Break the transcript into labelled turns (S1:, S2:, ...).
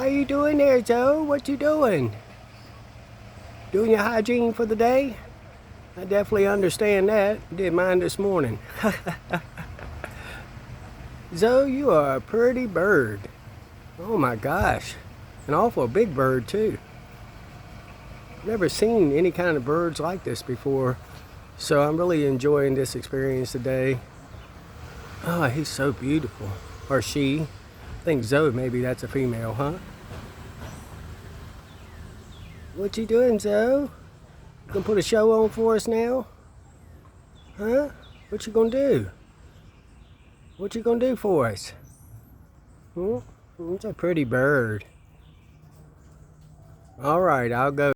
S1: How you doing there, Zoe? What you doing? Doing your hygiene for the day? I definitely understand that. Did mine this morning. Zoe, you are a pretty bird. Oh my gosh. An awful big bird too. Never seen any kind of birds like this before. So I'm really enjoying this experience today. Oh, he's so beautiful. Or she. I think Zoe, maybe that's a female, huh? What you doing, Zoe? You gonna put a show on for us now? Huh? What you gonna do? What you gonna do for us? Hmm? It's a pretty bird. All right, I'll go.